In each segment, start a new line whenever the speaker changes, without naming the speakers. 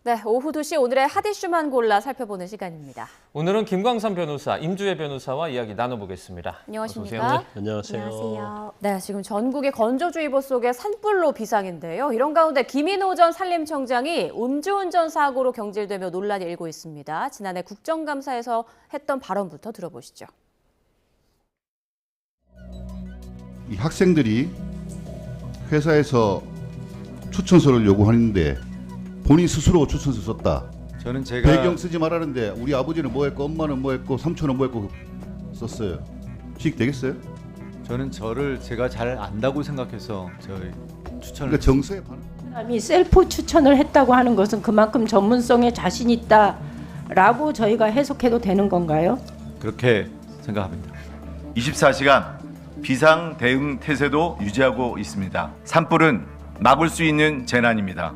네, 오후 2시 오늘의 핫 이슈만 골라 살펴보는 시간입니다.
오늘은 김광선 변호사, 임주혜 변호사와 이야기 나눠보겠습니다.
안녕하십니까?
안녕하세요.
네, 지금 전국의 건조주의보 속에 산불로 비상인데요. 이런 가운데 김인호 전 산림청장이 음주운전 사고로 경질되며 논란이 일고 있습니다. 지난해 국정감사에서 했던 발언부터 들어보시죠.
이 학생들이 회사에서 추천서를 요구하는데 본인 스스로 추천서 썼다.
저는 제가
배경 쓰지 말라는데 우리 아버지는 뭐 했고 엄마는 뭐 했고 삼촌은 뭐 했고 썼어요. 식 되겠어요?
저는 저를 제가 잘 안다고 생각해서 저희 추천을
그러니까 정서에 반응.
사람이 셀프 추천을 했다고 하는 것은 그만큼 전문성에 자신 있다라고 저희가 해석해도 되는 건가요?
그렇게 생각합니다.
24시간 비상 대응 태세도 유지하고 있습니다. 산불은 막을 수 있는 재난입니다.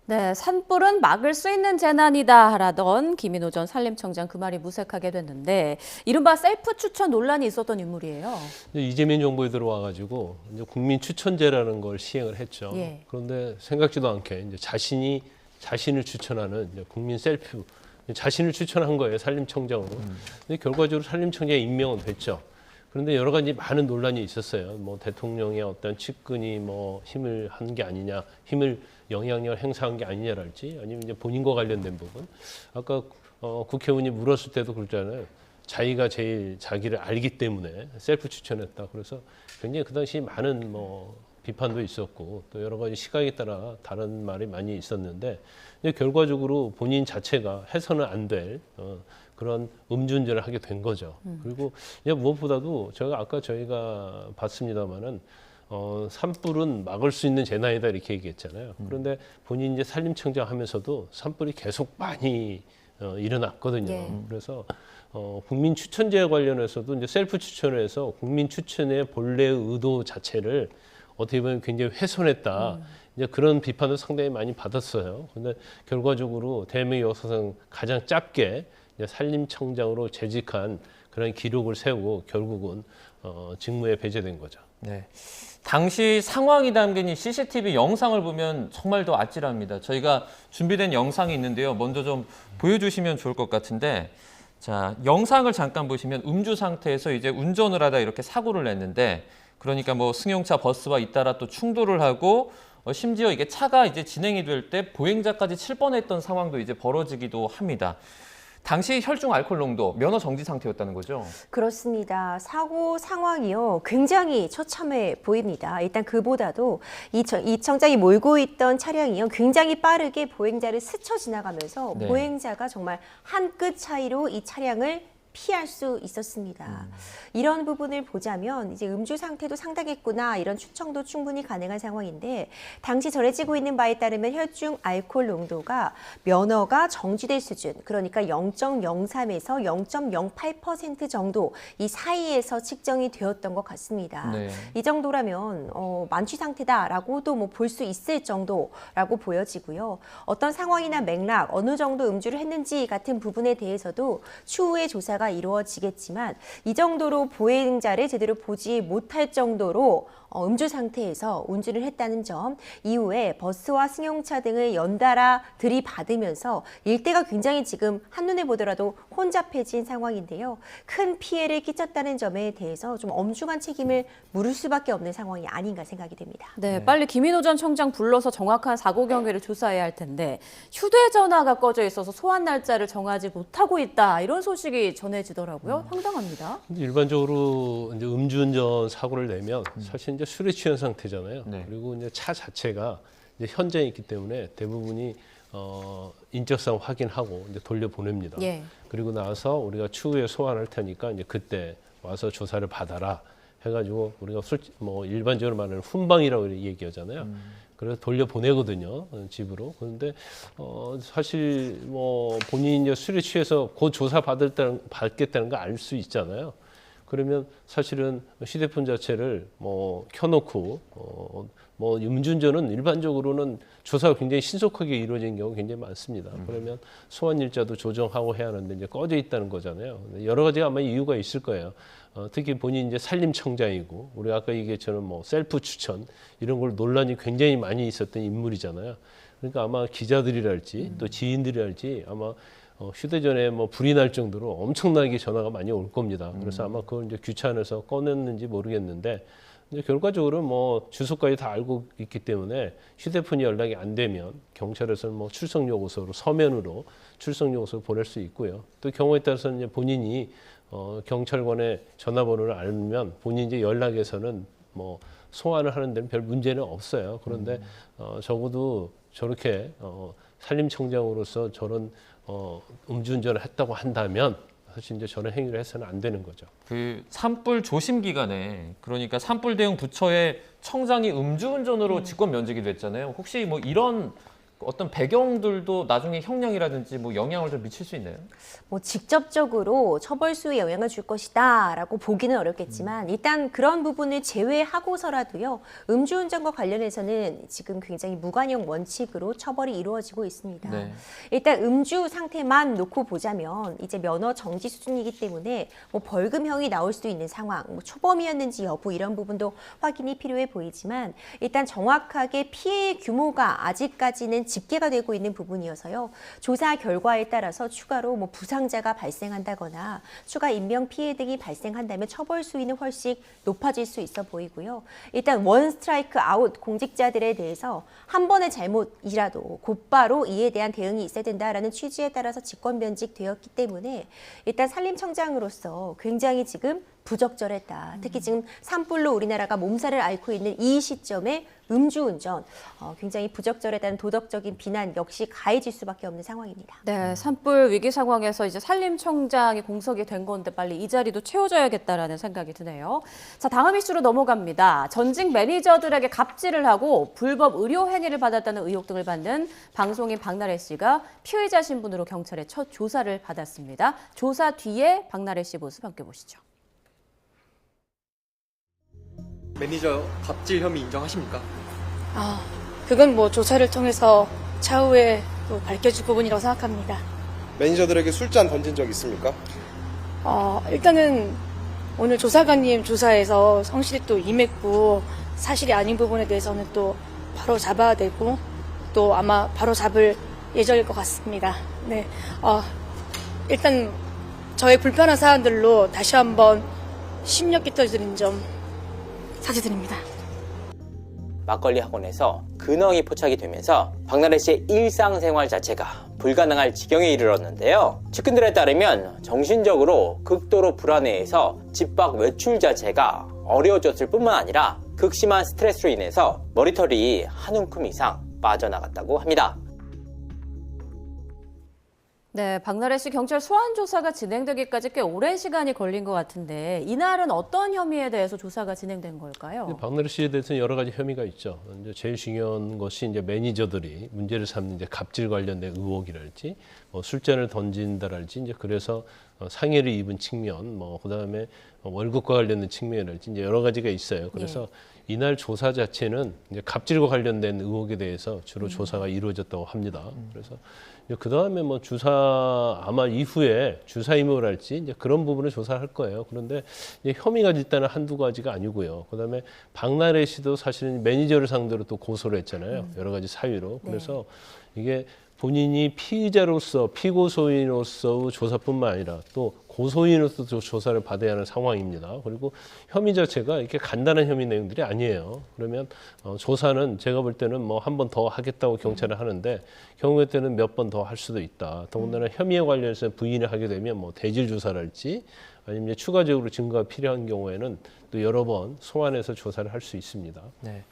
네, 산불은 막을 수 있는 재난이다라던 김인호 전 산림청장 그 말이 무색하게 됐는데 이른바 셀프 추천 논란이 있었던 인물이에요.
이재명 정부에 들어와가지고 이제 국민 추천제라는 걸 시행을 했죠.
예.
그런데 생각지도 않게 이제 자신을 추천하는 이제 국민 셀프 자신을 추천한 거예요, 산림청장으로. 근데 결과적으로 산림청장에 임명은 됐죠. 그런데 여러 가지 많은 논란이 있었어요. 뭐 대통령의 어떤 측근이 뭐 힘을 한 게 아니냐, 영향력을 행사한 게 아니냐랄지, 아니면 이제 본인과 관련된 부분. 아까 국회의원이 물었을 때도 그랬잖아요. 자기가 제일 자기를 알기 때문에 셀프 추천했다. 그래서 굉장히 그 당시 많은 뭐 비판도 있었고 또 여러 가지 시각에 따라 다른 말이 많이 있었는데 결과적으로 본인 자체가 해서는 안 될 그런 음주운전을 하게 된 거죠. 그리고 무엇보다도 저희가 봤습니다마는 산불은 막을 수 있는 재난이다 이렇게 얘기했잖아요. 그런데 본인 이제 산림청장 하면서도 산불이 계속 많이 일어났거든요.
예.
그래서 국민 추천제와 관련해서도 이제 셀프 추천을 해서 국민 추천의 본래의 의도 자체를 어떻게 보면 굉장히 훼손했다. 이제 그런 비판을 상당히 많이 받았어요. 그런데 결과적으로 대한민국 역사상 가장 짧게 이제 산림청장으로 재직한 그런 기록을 세우고 결국은 직무에 배제된 거죠.
네. 당시 상황이 담긴 이 CCTV 영상을 보면 정말 더 아찔합니다. 저희가 준비된 영상이 있는데요. 먼저 좀 보여주시면 좋을 것 같은데, 자, 영상을 잠깐 보시면 음주 상태에서 이제 운전을 하다 이렇게 사고를 냈는데, 그러니까 뭐 승용차 버스와 잇따라 또 충돌을 하고 심지어 이게 차가 이제 진행이 될 때 보행자까지 칠 뻔했던 상황도 이제 벌어지기도 합니다. 당시 혈중 알코올 농도 면허 정지 상태였다는 거죠?
그렇습니다. 사고 상황이요. 굉장히 처참해 보입니다. 일단 그보다도 이 청장이 몰고 있던 차량이요. 굉장히 빠르게 보행자를 스쳐 지나가면서
네.
보행자가 정말 한 끗 차이로 이 차량을 피할 수 있었습니다. 이런 부분을 보자면 이제 음주 상태도 상당했구나 이런 추정도 충분히 가능한 상황인데 당시 전해지고 있는 바에 따르면 혈중 알코올 농도가 면허가 정지될 수준 그러니까 0.03에서 0.08% 정도 이 사이에서 측정이 되었던 것 같습니다.
네.
이 정도라면 만취 상태다라고도 뭐 볼 수 있을 정도라고 보여지고요. 어떤 상황이나 맥락 어느 정도 음주를 했는지 같은 부분에 대해서도 추후에 조사가 이루어지겠지만 이 정도로 보행자를 제대로 보지 못할 정도로 음주 상태에서 운전을 했다는 점 이후에 버스와 승용차 등을 연달아 들이받으면서 일대가 굉장히 지금 한눈에 보더라도 혼잡해진 상황인데요. 큰 피해를 끼쳤다는 점에 대해서 좀 엄중한 책임을 물을 수밖에 없는 상황이 아닌가 생각이 됩니다.
네, 빨리 김인호 전 청장 불러서 정확한 사고 경위를 조사해야 할 텐데 휴대전화가 꺼져 있어서 소환 날짜를 정하지 못하고 있다 이런 소식이 전해지더라고요. 황당합니다.
일반적으로 이제 음주운전 사고를 내면 사실 이제 술에 취한 상태잖아요.
네.
그리고 이제 차 자체가 이제 현장에 있기 때문에 대부분이 인적사항 확인하고 이제 돌려보냅니다.
예.
그리고 나서 우리가 추후에 소환할 테니까 이제 그때 와서 조사를 받아라 해가지고 우리가 일반적으로 말하는 훈방이라고 얘기하잖아요. 그래서 돌려보내거든요, 집으로. 그런데 사실 본인이 이제 술에 취해서 곧 조사 받겠다는 거 알 수 있잖아요. 그러면 사실은 휴대폰 자체를 뭐 켜놓고 뭐 음주운전은 일반적으로는 조사가 굉장히 신속하게 이루어진 경우 굉장히 많습니다. 그러면 소환 일자도 조정하고 해야 하는데 이제 꺼져 있다는 거잖아요. 여러 가지 아마 이유가 있을 거예요. 특히 본인이 이제 산림청장이고 우리 아까 얘기했처럼 뭐 셀프 추천 이런 걸 논란이 굉장히 많이 있었던 인물이잖아요. 그러니까 아마 기자들이랄지 또 지인들이랄지 아마 휴대전화에 뭐 불이 날 정도로 엄청나게 전화가 많이 올 겁니다. 그래서 아마 그걸 이제 귀찮아서 꺼냈는지 모르겠는데 이제 결과적으로 뭐 주소까지 다 알고 있기 때문에 휴대폰이 연락이 안 되면 경찰에서는 뭐 출석 요구서로 서면으로 출석 요구서를 보낼 수 있고요. 또 경우에 따라서는 이제 본인이 경찰관의 전화번호를 알면 본인이 이제 연락해서는 뭐 소환을 하는 데는 별 문제는 없어요. 그런데 적어도 저렇게 산림청장으로서 저런 음주운전을 했다고 한다면 사실 이제 저런 행위를 해서는 안 되는 거죠.
그 산불 조심 기간에 그러니까 산불 대응 부처의 청장이 음주운전으로 직권 면직이 됐잖아요. 혹시 뭐 이런 어떤 배경들도 나중에 형량이라든지 뭐 영향을 좀 미칠 수 있나요?
뭐 직접적으로 처벌 수에 영향을 줄 것이다라고 보기는 어렵겠지만 일단 그런 부분을 제외하고서라도요. 음주운전과 관련해서는 지금 굉장히 무관용 원칙으로 처벌이 이루어지고 있습니다.
네.
일단 음주 상태만 놓고 보자면 이제 면허 정지 수준이기 때문에 뭐 벌금형이 나올 수도 있는 상황, 뭐 초범이었는지 여부 이런 부분도 확인이 필요해 보이지만 일단 정확하게 피해 규모가 아직까지는 집계가 되고 있는 부분이어서요. 조사 결과에 따라서 추가로 뭐 부상자가 발생한다거나 추가 인명 피해 등이 발생한다면 처벌 수위는 훨씬 높아질 수 있어 보이고요. 일단 원 스트라이크 아웃 공직자들에 대해서 한 번의 잘못이라도 곧바로 이에 대한 대응이 있어야 된다라는 취지에 따라서 직권 면직되었기 때문에 일단 산림청장으로서 굉장히 지금 부적절했다. 특히 지금 산불로 우리나라가 몸살을 앓고 있는 이 시점에 음주운전 굉장히 부적절했다는 도덕적인 비난 역시 가해질 수밖에 없는 상황입니다.
네, 산불 위기 상황에서 이제 산림청장이 공석이 된 건데 빨리 이 자리도 채워줘야겠다라는 생각이 드네요. 자, 다음 이슈로 넘어갑니다. 전직 매니저들에게 갑질을 하고 불법 의료 행위를 받았다는 의혹 등을 받는 방송인 박나래 씨가 피의자 신분으로 경찰에 첫 조사를 받았습니다. 조사 뒤에 박나래 씨 모습 함께 보시죠.
매니저 갑질 혐의 인정하십니까?
그건 뭐 조사를 통해서 차후에 또 밝혀질 부분이라고 생각합니다.
매니저들에게 술잔 던진 적 있습니까?
일단은 오늘 조사관님 조사에서 성실히 또 임했고 사실이 아닌 부분에 대해서는 또 바로 잡아야 되고 또 아마 바로 잡을 예정일 것 같습니다. 네, 일단 저의 불편한 사안들로 다시 한번 심력 끼쳐드린 점 사죄드립니다.
막걸리 학원에서 근황이 포착이 되면서 박나래 씨의 일상생활 자체가 불가능할 지경에 이르렀는데요. 측근들에 따르면 정신적으로 극도로 불안해해서 집 밖 외출 자체가 어려워졌을 뿐만 아니라 극심한 스트레스로 인해서 머리털이 한 움큼 이상 빠져나갔다고 합니다.
네, 박나래 씨 경찰 소환 조사가 진행되기까지 꽤 오랜 시간이 걸린 것 같은데 이날은 어떤 혐의에 대해서 조사가 진행된 걸까요?
박나래 씨에 대해서는 여러 가지 혐의가 있죠. 이제 제일 중요한 것이 이제 매니저들이 문제를 삼는 이제 갑질 관련된 의혹이랄지, 뭐 술잔을 던진다랄지, 이제 그래서 상해를 입은 측면, 뭐 그다음에 월급과 관련된 측면이랄지 이제 여러 가지가 있어요. 그래서 이날 조사 자체는 이제 갑질과 관련된 의혹에 대해서 주로 조사가 이루어졌다고 합니다. 그래서 그 다음에 뭐 주사 아마 이후에 주사 임무랄지 이제 그런 부분을 조사를 할 거예요. 그런데 이제 혐의가 일단은 한두 가지가 아니고요. 그 다음에 박나래 씨도 사실은 매니저를 상대로 또 고소를 했잖아요. 여러 가지 사유로. 그래서 이게 본인이 피의자로서 피고소인으로서 조사뿐만 아니라 또 고소인으로서 조사를 받아야 하는 상황입니다. 그리고 혐의 자체가 이렇게 간단한 혐의 내용들이 아니에요. 그러면 조사는 제가 볼 때는 뭐 한 번 더 하겠다고 경찰을 하는데 경우에 때는 몇 번 더 할 수도 있다. 더군다나 혐의에 관련해서 부인을 하게 되면 뭐 대질 조사랄지 아니면 추가적으로 증거가 필요한 경우에는 또 여러 번 소환해서 조사를 할 수 있습니다.
네.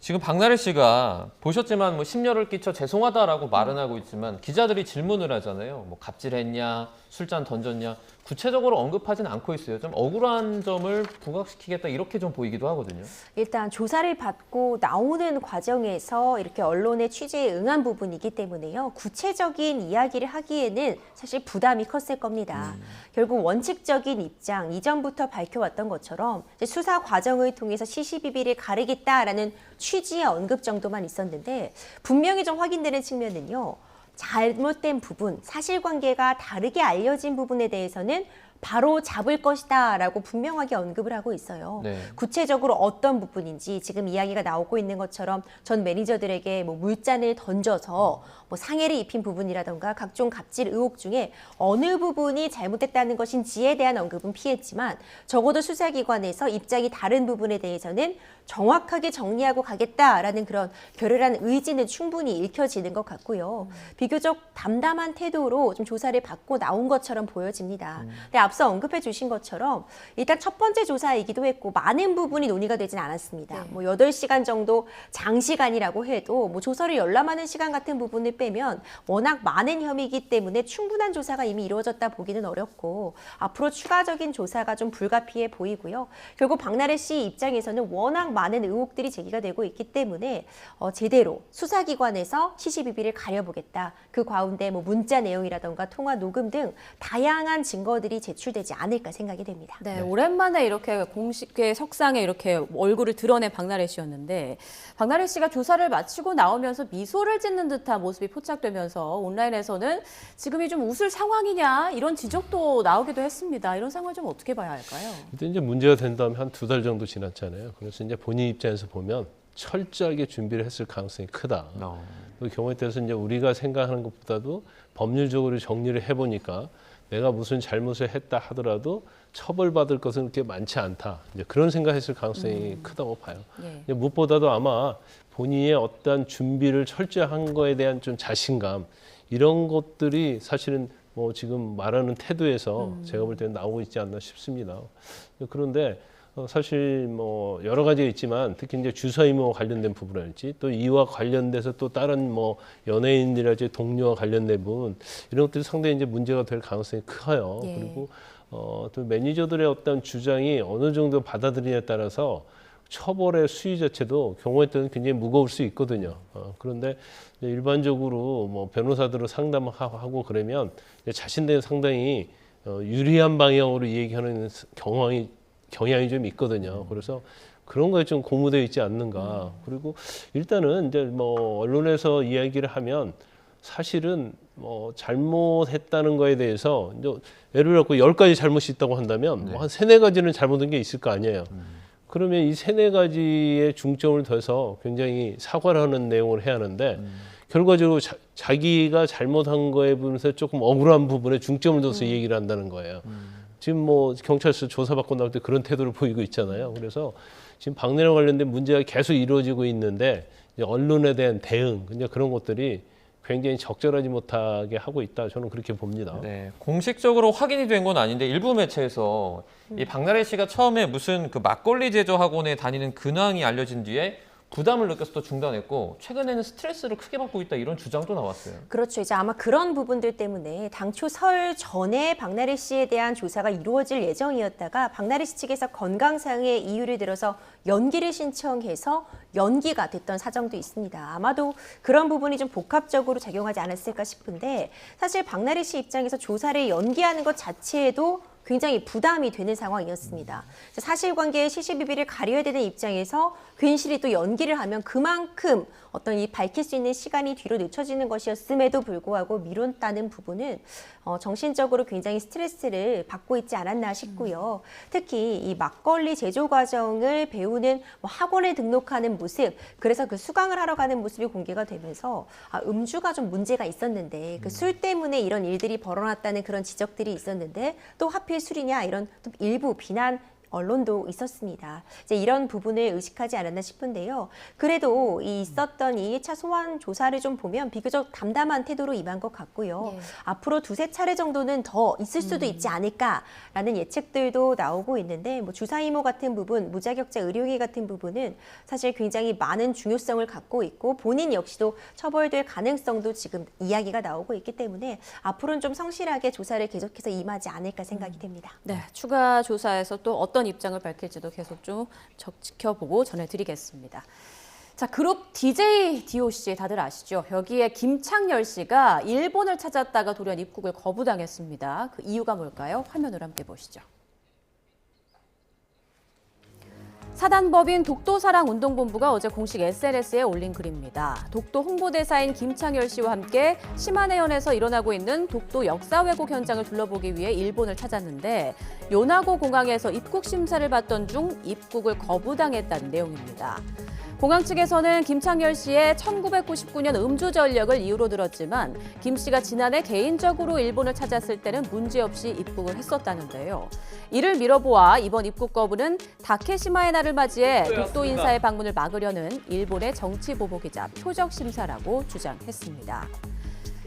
지금 박나래 씨가 보셨지만 뭐 심려를 끼쳐 죄송하다라고 말은 하고 있지만 기자들이 질문을 하잖아요. 뭐 갑질했냐, 술잔 던졌냐. 구체적으로 언급하진 않고 있어요. 좀 억울한 점을 부각시키겠다 이렇게 좀 보이기도 하거든요.
일단 조사를 받고 나오는 과정에서 이렇게 언론의 취재에 응한 부분이기 때문에요. 구체적인 이야기를 하기에는 사실 부담이 컸을 겁니다. 결국 원칙적인 입장, 이전부터 밝혀왔던 것처럼 이제 수사 과정을 통해서 시시비비를 가르겠다라는 취지의 언급 정도만 있었는데 분명히 좀 확인되는 측면은요. 잘못된 부분, 사실관계가 다르게 알려진 부분에 대해서는 바로 잡을 것이다라고 분명하게 언급을 하고 있어요.
네.
구체적으로 어떤 부분인지 지금 이야기가 나오고 있는 것처럼 전 매니저들에게 뭐 물잔을 던져서 뭐 상해를 입힌 부분이라던가 각종 갑질 의혹 중에 어느 부분이 잘못됐다는 것인지에 대한 언급은 피했지만 적어도 수사기관에서 입장이 다른 부분에 대해서는 정확하게 정리하고 가겠다라는 그런 결혈한 의지는 충분히 읽혀지는 것 같고요. 비교적 담담한 태도로 좀 조사를 받고 나온 것처럼 보여집니다. 근데 앞서 언급해 주신 것처럼 일단 첫 번째 조사이기도 했고 많은 부분이 논의가 되진 않았습니다. 뭐 8시간 정도 장시간이라고 해도 뭐 조서를 열람하는 시간 같은 부분을 빼면 워낙 많은 혐의이기 때문에 충분한 조사가 이미 이루어졌다 보기는 어렵고 앞으로 추가적인 조사가 좀 불가피해 보이고요. 결국 박나래 씨 입장에서는 워낙 많은 의혹들이 제기가 되고 있기 때문에 제대로 수사기관에서 시시비비를 가려보겠다. 그 가운데 뭐 문자 내용이라던가 통화 녹음 등 다양한 증거들이 제출되지 않을까 생각이 됩니다.
네, 오랜만에 이렇게 공식의 석상에 이렇게 얼굴을 드러낸 박나래 씨였는데 박나래 씨가 조사를 마치고 나오면서 미소를 짓는 듯한 모습이 포착되면서 온라인에서는 지금이 좀 웃을 상황이냐 이런 지적도 나오기도 했습니다. 이런 상황을 좀 어떻게 봐야 할까요?
근데 이제 문제가 된 다음에 한 2달 정도 지났잖아요. 그래서 이제 본인 입장에서 보면 철저하게 준비를 했을 가능성이 크다. 그 경우에 따라서 이제 우리가 생각하는 것보다도 법률적으로 정리를 해보니까 내가 무슨 잘못을 했다 하더라도 처벌받을 것은 그렇게 많지 않다. 이제 그런 생각했을 가능성이 크다고 봐요.
예.
무엇보다도 아마 본인의 어떤 준비를 철저히 한 거에 대한 좀 자신감 이런 것들이 사실은 뭐 지금 말하는 태도에서 제가 볼 때는 나오고 있지 않나 싶습니다. 그런데 사실 뭐 여러 가지가 있지만 특히 이제 주사 의무와 관련된 부분이랄지 또 이와 관련돼서 또 다른 뭐 연예인이랄지 동료와 관련된 부분 이런 것들이 상당히 이제 문제가 될 가능성이 커요.
예.
그리고 또 매니저들의 어떤 주장이 어느 정도 받아들이냐에 따라서 처벌의 수위 자체도 경우에 따라서 굉장히 무거울 수 있거든요. 그런데 일반적으로 뭐 변호사들로 상담하고 그러면 자신들이 상당히 유리한 방향으로 얘기하는 경향이 좀 있거든요. 그래서 그런 거에 좀 고무되어 있지 않는가. 그리고 일단은 이제 뭐 언론에서 이야기를 하면 사실은 뭐 잘못했다는 거에 대해서 이제 예를 들어 10가지 잘못이 있다고 한다면 뭐 한 3-4가지는 잘못한 게 있을 거 아니에요. 그러면 이 3-4가지에 중점을 둬서 굉장히 사과를 하는 내용을 해야 하는데 결과적으로 자기가 잘못한 거에 비해서 조금 억울한 부분에 중점을 둬서 얘기를 한다는 거예요. 지금 뭐 경찰서 조사받고 나올 때 그런 태도를 보이고 있잖아요. 그래서 지금 박나래와 관련된 문제가 계속 이루어지고 있는데 이제 언론에 대한 대응, 이제 그런 것들이 굉장히 적절하지 못하게 하고 있다. 저는 그렇게 봅니다.
네, 공식적으로 확인이 된 건 아닌데 일부 매체에서 이 박나래 씨가 처음에 무슨 그 막걸리 제조 학원에 다니는 근황이 알려진 뒤에 부담을 느껴서 또 중단했고 최근에는 스트레스를 크게 받고 있다 이런 주장도 나왔어요.
그렇죠. 이제 아마 그런 부분들 때문에 당초 설 전에 박나래 씨에 대한 조사가 이루어질 예정이었다가 박나래 씨 측에서 건강상의 이유를 들어서 연기를 신청해서 연기가 됐던 사정도 있습니다. 아마도 그런 부분이 좀 복합적으로 작용하지 않았을까 싶은데 사실 박나래 씨 입장에서 조사를 연기하는 것 자체에도 굉장히 부담이 되는 상황이었습니다. 사실관계의 시시비비를 가려야 되는 입장에서 괜시리 또 연기를 하면 그만큼 어떤 이 밝힐 수 있는 시간이 뒤로 늦춰지는 것이었음에도 불구하고 미뤘다는 부분은 정신적으로 굉장히 스트레스를 받고 있지 않았나 싶고요. 특히 이 막걸리 제조 과정을 배우는 학원에 등록하는 모습, 그래서 그 수강을 하러 가는 모습이 공개가 되면서 음주가 좀 문제가 있었는데 그 술 때문에 이런 일들이 벌어났다는 그런 지적들이 있었는데 또 하필 술이냐 이런 또 일부 비난 언론도 있었습니다. 이제 이런 부분을 의식하지 않았나 싶은데요. 그래도 이 있었던 2차 소환 조사를 좀 보면 비교적 담담한 태도로 임한 것 같고요. 앞으로 두세 차례 정도는 더 있을 수도 있지 않을까라는 예측들도 나오고 있는데 뭐 주사 임무 같은 부분, 무자격자 의료행위 같은 부분은 사실 굉장히 많은 중요성을 갖고 있고 본인 역시도 처벌될 가능성도 지금 이야기가 나오고 있기 때문에 앞으로는 좀 성실하게 조사를 계속해서 임하지 않을까 생각이 됩니다.
네, 추가 조사에서 또 어떤 입장을 밝힐지도 계속 좀 지켜보고 전해드리겠습니다. 자, 그룹 DJ DOC 다들 아시죠? 여기에 김창열 씨가 일본을 찾았다가 돌연 입국을 거부당했습니다. 그 이유가 뭘까요? 화면으로 함께 보시죠. 사단법인 독도사랑운동본부가 어제 공식 SNS에 올린 글입니다. 독도 홍보대사인 김창열 씨와 함께 시마네현에서 일어나고 있는 독도 역사 왜곡 현장을 둘러보기 위해 일본을 찾았는데 요나고 공항에서 입국 심사를 받던 중 입국을 거부당했다는 내용입니다. 공항 측에서는 김창열 씨의 1999년 음주 전력을 이유로 들었지만 김 씨가 지난해 개인적으로 일본을 찾았을 때는 문제없이 입국을 했었다는데요. 이를 미뤄보아 이번 입국 거부는 다케시마의 날을 맞이해 독도 인사의 방문을 막으려는 일본의 정치 보복이자 표적 심사라고 주장했습니다.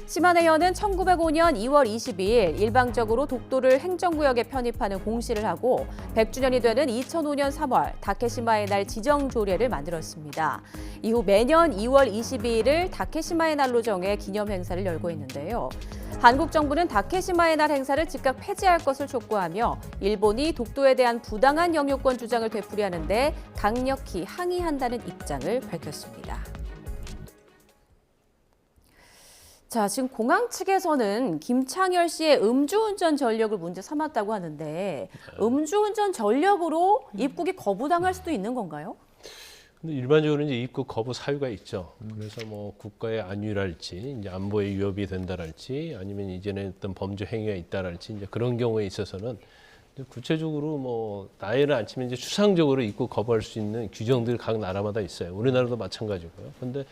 시마네현은 1905년 2월 22일 일방적으로 독도를 행정구역에 편입하는 공시를 하고 100주년이 되는 2005년 3월 다케시마의 날 지정 조례를 만들었습니다. 이후 매년 2월 22일을 다케시마의 날로 정해 기념 행사를 열고 있는데요. 한국 정부는 다케시마의 날 행사를 즉각 폐지할 것을 촉구하며 일본이 독도에 대한 부당한 영유권 주장을 되풀이하는데 강력히 항의한다는 입장을 밝혔습니다. 자, 지금 공항 측에서는 김창열 씨의 음주운전 전력을 문제 삼았다고 하는데 음주운전 전력으로 입국이 거부당할 수도 있는 건가요?
근데 일반적으로 이제 입국 거부 사유가 있죠. 그래서 뭐 국가의 안위랄지, 이제 안보에 위협이 된다랄지, 아니면 이전에 어떤 범죄 행위가 있다랄지, 이제 그런 경우에 있어서는 구체적으로 뭐 나이를 안 치면 이제 추상적으로 입국 거부할 수 있는 규정들이 각 나라마다 있어요. 우리나라도 마찬가지고요. 그런데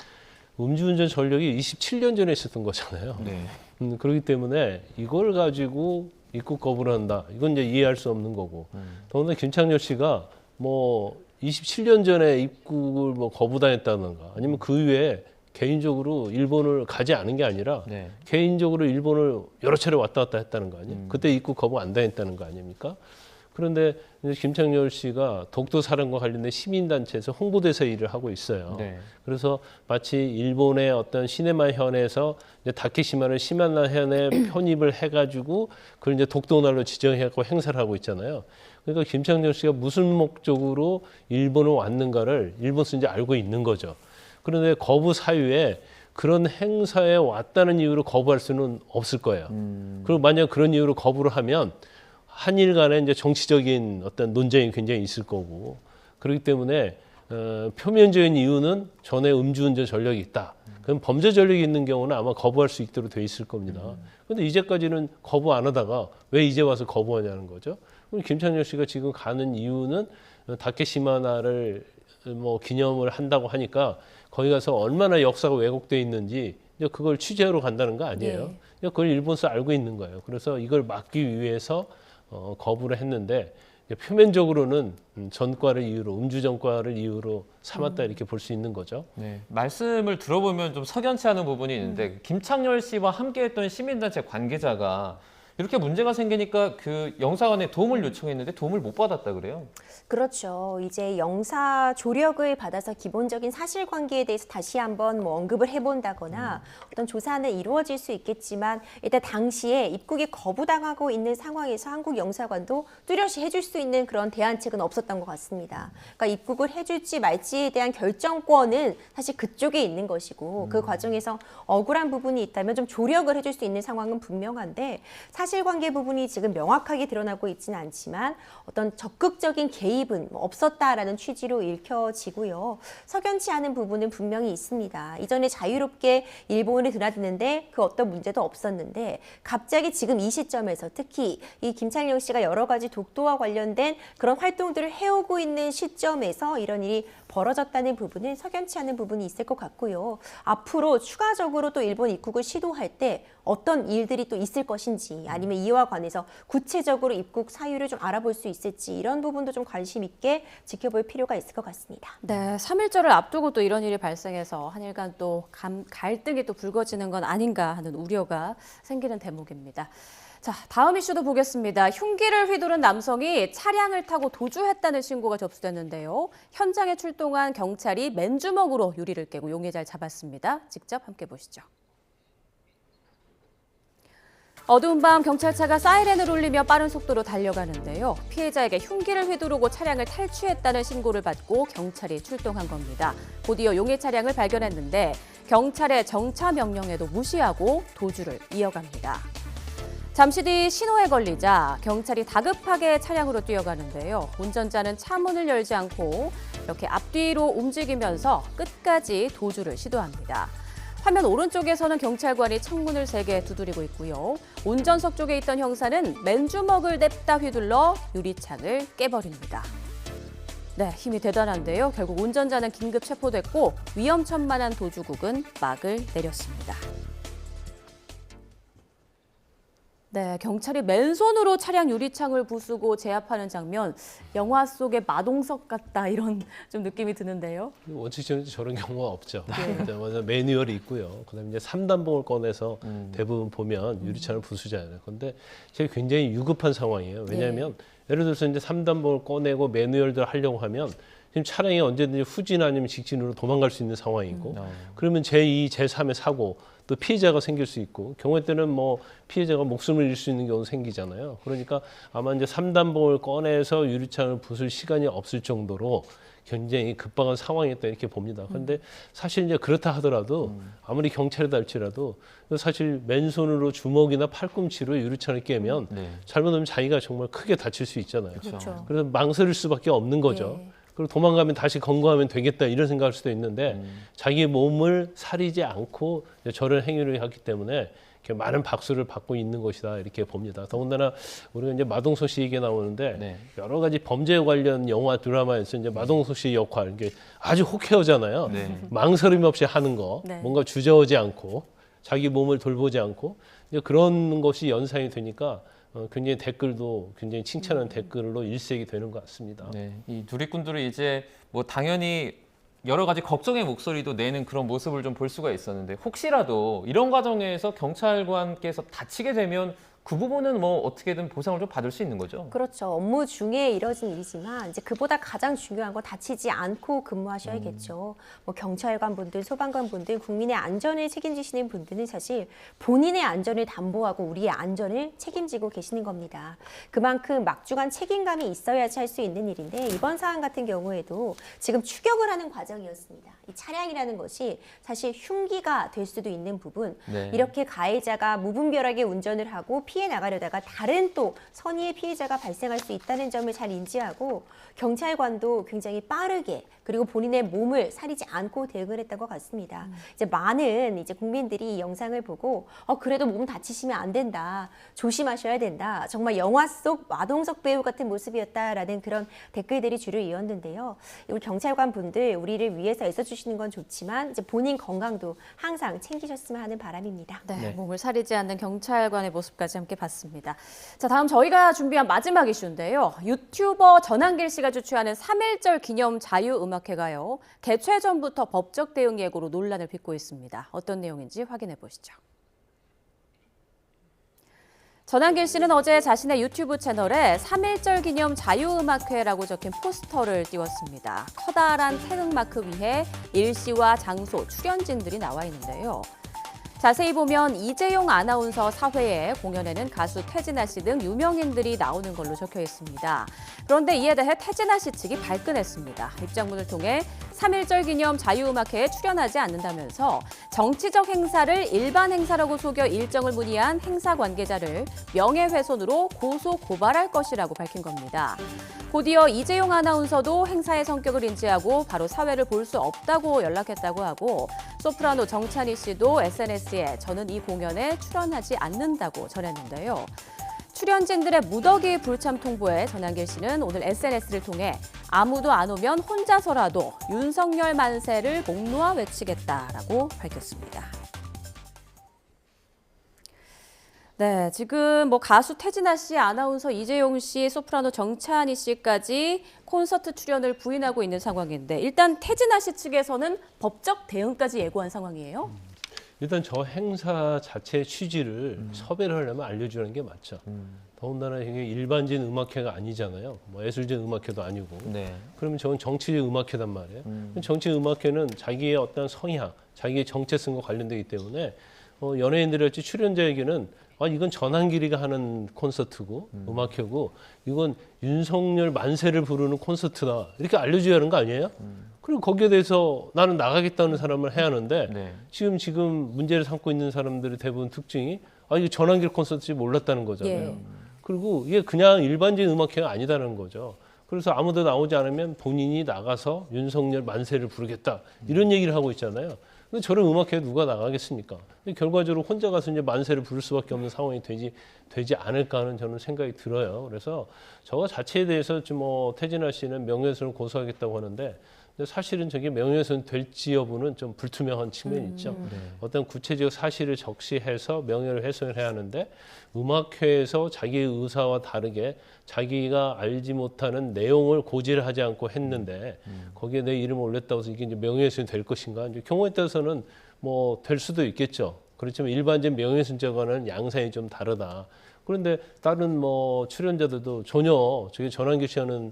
음주운전 전력이 27년 전에 있었던 거잖아요.
네.
그렇기 때문에 이걸 가지고 입국 거부를 한다. 이건 이제 이해할 수 없는 거고. 더군다나 김창열 씨가 뭐 27년 전에 입국을 뭐 거부당했다든가 아니면 그 이후에 개인적으로 일본을 가지 않은 게 아니라
네.
개인적으로 일본을 여러 차례 왔다 갔다 했다는 거 아니에요? 그때 입국 거부 안 당했다는 거 아닙니까? 그런데 이제 김창열 씨가 독도 사랑과 관련된 시민단체에서 홍보대사 일을 하고 있어요.
네.
그래서 마치 일본의 어떤 시네마현에서 이제 다케시마를 시마나현에 편입을 해가지고 그걸 이제 독도날로 지정해갖고 행사를 하고 있잖아요. 그러니까 김창열 씨가 무슨 목적으로 일본을 왔는가를 일본에서 이제 알고 있는 거죠. 그런데 거부 사유에 그런 행사에 왔다는 이유로 거부할 수는 없을 거예요. 그리고 만약 그런 이유로 거부를 하면 한일 간에 이제 정치적인 어떤 논쟁이 굉장히 있을 거고 그렇기 때문에 표면적인 이유는 전에 음주운전 전력이 있다. 그럼 범죄 전력이 있는 경우는 아마 거부할 수 있도록 돼 있을 겁니다. 그런데 이제까지는 거부 안 하다가 왜 이제 와서 거부하냐는 거죠. 그럼 김창열 씨가 지금 가는 이유는 다케시마나를 뭐 기념을 한다고 하니까 거기 가서 얼마나 역사가 왜곡돼 있는지 그걸 취재하러 간다는 거 아니에요.
네.
그걸 일본에서 알고 있는 거예요. 그래서 이걸 막기 위해서 거부를 했는데 표면적으로는 전과를 이유로 음주 전과를 이유로 삼았다 이렇게 볼 수 있는 거죠.
네, 말씀을 들어보면 좀 석연치 않은 부분이 있는데 김창열 씨와 함께했던 시민단체 관계자가 이렇게 문제가 생기니까 그 영사관에 도움을 요청했는데 도움을 못 받았다 그래요?
그렇죠. 이제 영사 조력을 받아서 기본적인 사실관계에 대해서 다시 한번 뭐 언급을 해본다거나 어떤 조사는 이루어질 수 있겠지만 일단 당시에 입국이 거부당하고 있는 상황에서 한국 영사관도 뚜렷이 해줄 수 있는 그런 대안책은 없었던 것 같습니다. 그러니까 입국을 해줄지 말지에 대한 결정권은 사실 그쪽에 있는 것이고 그 과정에서 억울한 부분이 있다면 좀 조력을 해줄 수 있는 상황은 분명한데 사실관계 부분이 지금 명확하게 드러나고 있지는 않지만 어떤 적극적인 개입은 없었다라는 취지로 읽혀지고요. 석연치 않은 부분은 분명히 있습니다. 이전에 자유롭게 일본을 드나드는데 그 어떤 문제도 없었는데 갑자기 지금 이 시점에서 특히 이 김창열 씨가 여러 가지 독도와 관련된 그런 활동들을 해오고 있는 시점에서 이런 일이 벌어졌다는 부분은 석연치 않은 부분이 있을 것 같고요. 앞으로 추가적으로 또 일본 입국을 시도할 때 어떤 일들이 또 있을 것인지 아니면 이와 관해서 구체적으로 입국 사유를 좀 알아볼 수 있을지 이런 부분도 좀 관심 있게 지켜볼 필요가 있을 것 같습니다.
네, 3.1절을 앞두고 또 이런 일이 발생해서 한일 간 또 갈등이 또 불거지는 건 아닌가 하는 우려가 생기는 대목입니다. 자, 다음 이슈도 보겠습니다. 흉기를 휘두른 남성이 차량을 타고 도주했다는 신고가 접수됐는데요. 현장에 출동한 경찰이 맨주먹으로 유리를 깨고 용의자를 잡았습니다. 직접 함께 보시죠. 어두운 밤 경찰차가 사이렌을 울리며 빠른 속도로 달려가는데요. 피해자에게 흉기를 휘두르고 차량을 탈취했다는 신고를 받고 경찰이 출동한 겁니다. 곧이어 용의 차량을 발견했는데 경찰의 정차 명령에도 무시하고 도주를 이어갑니다. 잠시 뒤 신호에 걸리자 경찰이 다급하게 차량으로 뛰어가는데요. 운전자는 차문을 열지 않고 이렇게 앞뒤로 움직이면서 끝까지 도주를 시도합니다. 화면 오른쪽에서는 경찰관이 창문을 3개 두드리고 있고요. 운전석 쪽에 있던 형사는 맨주먹을 냅다 휘둘러 유리창을 깨버립니다. 네, 힘이 대단한데요. 결국 운전자는 긴급 체포됐고 위험천만한 도주국은 막을 내렸습니다. 네, 경찰이 맨손으로 차량 유리창을 부수고 제압하는 장면, 영화 속의 마동석 같다 이런 좀 느낌이 드는데요.
원칙적으로 저런 경우가 없죠. 매뉴얼이 있고요. 그다음에 이제 3단봉을 꺼내서 대부분 보면 유리창을 부수잖아요. 그런데 제가 굉장히 유급한 상황이에요. 왜냐하면 예를 들어서 이제 3단봉을 꺼내고 매뉴얼대로 하려고 하면 지금 차량이 언제든지 후진 아니면 직진으로 도망갈 수 있는 상황이고 그러면 제2, 제3의 사고 또 피해자가 생길 수 있고 경우에 때는 뭐 피해자가 목숨을 잃을 수 있는 경우도 생기잖아요. 그러니까 아마 이제 3단봉을 꺼내서 유리창을 부술 시간이 없을 정도로 굉장히 급박한 상황이었다 이렇게 봅니다. 그런데 사실 이제 그렇다 하더라도 아무리 경찰이다 할지라도 사실 맨손으로 주먹이나 팔꿈치로 유리창을 깨면 잘못하면 자기가 정말 크게 다칠 수 있잖아요.
그렇죠.
그래서 망설일 수밖에 없는 거죠. 그리고 도망가면 다시 검거하면 되겠다 이런 생각할 수도 있는데 자기 몸을 사리지 않고 저런 행위를 했기 때문에 이렇게 많은 박수를 받고 있는 것이다 이렇게 봅니다. 더군다나 우리가 이제 마동석 씨 얘기 나오는데 여러 가지 범죄 관련 영화 드라마에서 이제 마동석 씨 역할 이게 아주 호쾌하잖아요. 망설임 없이 하는 거, 뭔가 주저하지 않고 자기 몸을 돌보지 않고 이제 그런 것이 연상이 되니까. 굉장히 댓글도 굉장히 칭찬하는 댓글로 일색이 되는 것 같습니다.
네, 이 누리꾼들은 이제 뭐 당연히 여러 가지 걱정의 목소리도 내는 그런 모습을 좀 볼 수가 있었는데 혹시라도 이런 과정에서 경찰관께서 다치게 되면 그 부분은 뭐 어떻게든 보상을 좀 받을 수 있는 거죠?
그렇죠. 업무 중에 이뤄진 일이지만 이제 그보다 가장 중요한 건 다치지 않고 근무하셔야겠죠. 뭐 경찰관 분들, 소방관 분들, 국민의 안전을 책임지시는 분들은 사실 본인의 안전을 담보하고 우리의 안전을 책임지고 계시는 겁니다. 그만큼 막중한 책임감이 있어야지 할 수 있는 일인데 이번 사안 같은 경우에도 지금 추격을 하는 과정이었습니다. 이 차량이라는 것이 사실 흉기가 될 수도 있는 부분, 이렇게 가해자가 무분별하게 운전을 하고 피해 나가려다가 다른 또 선의의 피해자가 발생할 수 있다는 점을 잘 인지하고 경찰관도 굉장히 빠르게 그리고 본인의 몸을 사리지 않고 대응을 했던 것 같습니다. 이제 많은 이제 국민들이 이 영상을 보고 그래도 몸 다치시면 안 된다, 조심하셔야 된다, 정말 영화 속 마동석 배우 같은 모습이었다라는 그런 댓글들이 줄을 이었는데요. 우리 경찰관 분들 우리를 위해서 애써주시는 건 좋지만 이제 본인 건강도 항상 챙기셨으면 하는 바람입니다.
네, 몸을 사리지 않는 경찰관의 모습까지 함께 봤습니다. 자, 다음 저희가 준비한 마지막 이슈인데요. 유튜버 전한길 씨가 주최하는 3.1절 기념 자유음악회가요. 개최 전부터 법적 대응 예고로 논란을 빚고 있습니다. 어떤 내용인지 확인해 보시죠. 전한길 씨는 어제 자신의 유튜브 채널에 3.1절 기념 자유음악회라고 적힌 포스터를 띄웠습니다. 커다란 태극마크 위에 일시와 장소, 출연진들이 나와 있는데요. 자세히 보면 이재용 아나운서 사회에 공연에는 가수 태진아 씨 등 유명인들이 나오는 걸로 적혀 있습니다. 그런데 이에 대해 태진아 씨 측이 발끈했습니다. 입장문을 통해 3.1절 기념 자유음악회에 출연하지 않는다면서 정치적 행사를 일반 행사라고 속여 일정을 문의한 행사 관계자를 명예훼손으로 고소 고발할 것이라고 밝힌 겁니다. 곧이어 이재용 아나운서도 행사의 성격을 인지하고 바로 사회를 볼 수 없다고 연락했다고 하고 소프라노 정찬희 씨도 SNS에 저는 이 공연에 출연하지 않는다고 전했는데요. 출연진들의 무더기 불참 통보에 전한길 씨는 오늘 SNS를 통해 아무도 안 오면 혼자서라도 윤석열 만세를 목 놓아 외치겠다라고 밝혔습니다. 네, 지금 뭐 가수 태진아 씨, 아나운서 이재용 씨, 소프라노 정찬희 씨까지 콘서트 출연을 부인하고 있는 상황인데 일단 태진아 씨 측에서는 법적 대응까지 예고한 상황이에요.
일단 저 행사 자체의 취지를 섭외를 하려면 알려주는 게 맞죠. 더군다나 이게 일반적인 음악회가 아니잖아요. 뭐 예술적 음악회도 아니고.
네.
그러면 저건 정치적 음악회단 말이에요. 정치 음악회는 자기의 어떤 성향, 자기의 정체성과 관련되기 때문에 연예인들이랄지 출연자에게는 이건 전환길이가 하는 콘서트고 음악회고 이건 윤석열 만세를 부르는 콘서트다 이렇게 알려줘야 하는 거 아니에요? 그리고 거기에 대해서 나는 나가겠다는 사람을 해야 하는데
네.
지금 문제를 삼고 있는 사람들의 대부분 특징이 이게 전환길 콘서트인지 몰랐다는 거잖아요.
예.
그리고 이게 그냥 일반적인 음악회가 아니다는 거죠. 그래서 아무도 나오지 않으면 본인이 나가서 윤석열 만세를 부르겠다 이런 얘기를 하고 있잖아요. 근데 저런 음악회에 누가 나가겠습니까? 근데 결과적으로 혼자 가서 이제 만세를 부를 수밖에 없는 상황이 되지 않을까 하는 저는 생각이 들어요. 그래서 저거 자체에 대해서 지금 태진아 씨는 명예훼손을 고소하겠다고 하는데 근데 사실은 저게 명예훼손 될지 여부는 좀 불투명한 측면이 있죠. 어떤 구체적 사실을 적시해서 명예를 훼손을 해야 하는데 음악회에서 자기의 의사와 다르게 자기가 알지 못하는 내용을 고지를 하지 않고 했는데 거기에 내 이름을 올렸다고 해서 이게 이제 명예훼손이 될 것인가? 이제 경우에 따라서는 뭐 될 수도 있겠죠. 그렇지만 일반적인 명예훼손죄와는 양상이 좀 다르다. 그런데 다른 뭐 출연자들도 전혀 저게 전환길 씨 하는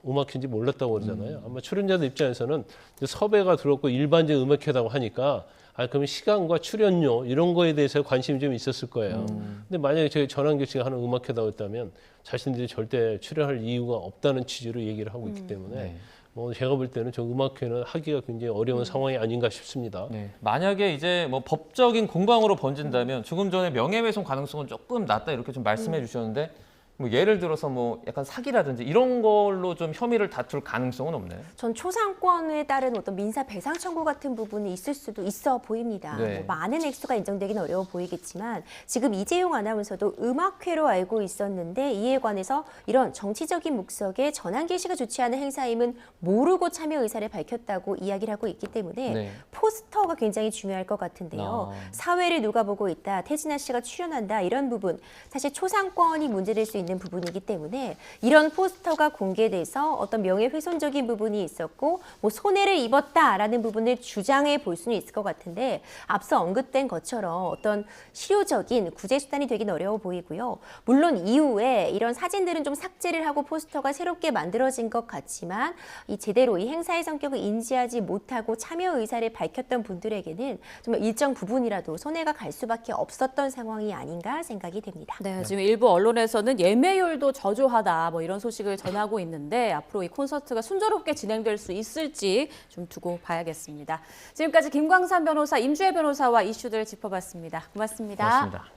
음악회인지 몰랐다고 그러잖아요. 아마 출연자들 입장에서는 이제 섭외가 들어왔고 일반적인 음악회라고 하니까 그러면 시간과 출연료 이런 거에 대해서 관심이 좀 있었을 거예요. 근데 만약에 저희 전환길 씨가 하는 음악회라고 했다면 자신들이 절대 출연할 이유가 없다는 취지로 얘기를 하고 있기 때문에
네.
뭐 제가 볼 때는 저 음악회는 하기가 굉장히 어려운 상황이 아닌가 싶습니다.
네. 만약에 이제 뭐 법적인 공방으로 번진다면 조금 전에 명예훼손 가능성은 조금 낮다 이렇게 좀 말씀해 주셨는데 뭐 예를 들어서 뭐 약간 사기라든지 이런 걸로 좀 혐의를 다툴 가능성은 없나요?
전 초상권에 따른 어떤 민사 배상 청구 같은 부분이 있을 수도 있어 보입니다.
네.
뭐 많은 액수가 인정되기는 어려워 보이겠지만 지금 이재용 아나운서도 음악회로 알고 있었는데 이에 관해서 이런 정치적인 목적의 전환길 씨가 주최하는 행사임은 모르고 참여 의사를 밝혔다고 이야기를 하고 있기 때문에
네.
포스터가 굉장히 중요할 것 같은데요. 사회를 누가 보고 있다, 태진아 씨가 출연한다 이런 부분 사실 초상권이 문제될 수 있는 부분이기 때문에 이런 포스터가 공개돼서 어떤 명예훼손적인 부분이 있었고 뭐 손해를 입었다라는 부분을 주장해 볼 수는 있을 것 같은데 앞서 언급된 것처럼 어떤 실효적인 구제 수단이 되긴 어려워 보이고요. 물론 이후에 이런 사진들은 좀 삭제를 하고 포스터가 새롭게 만들어진 것 같지만 제대로 이 행사의 성격을 인지하지 못하고 참여 의사를 밝혔던 분들에게는 정말 일정 부분이라도 손해가 갈 수밖에 없었던 상황이 아닌가 생각이 됩니다.
네, 지금 일부 언론에서는 예매율도 저조하다 뭐 이런 소식을 전하고 있는데 앞으로 이 콘서트가 순조롭게 진행될 수 있을지 좀 두고 봐야겠습니다. 지금까지 김광산 변호사, 임주혜 변호사와 이슈들 짚어봤습니다. 고맙습니다.
고맙습니다.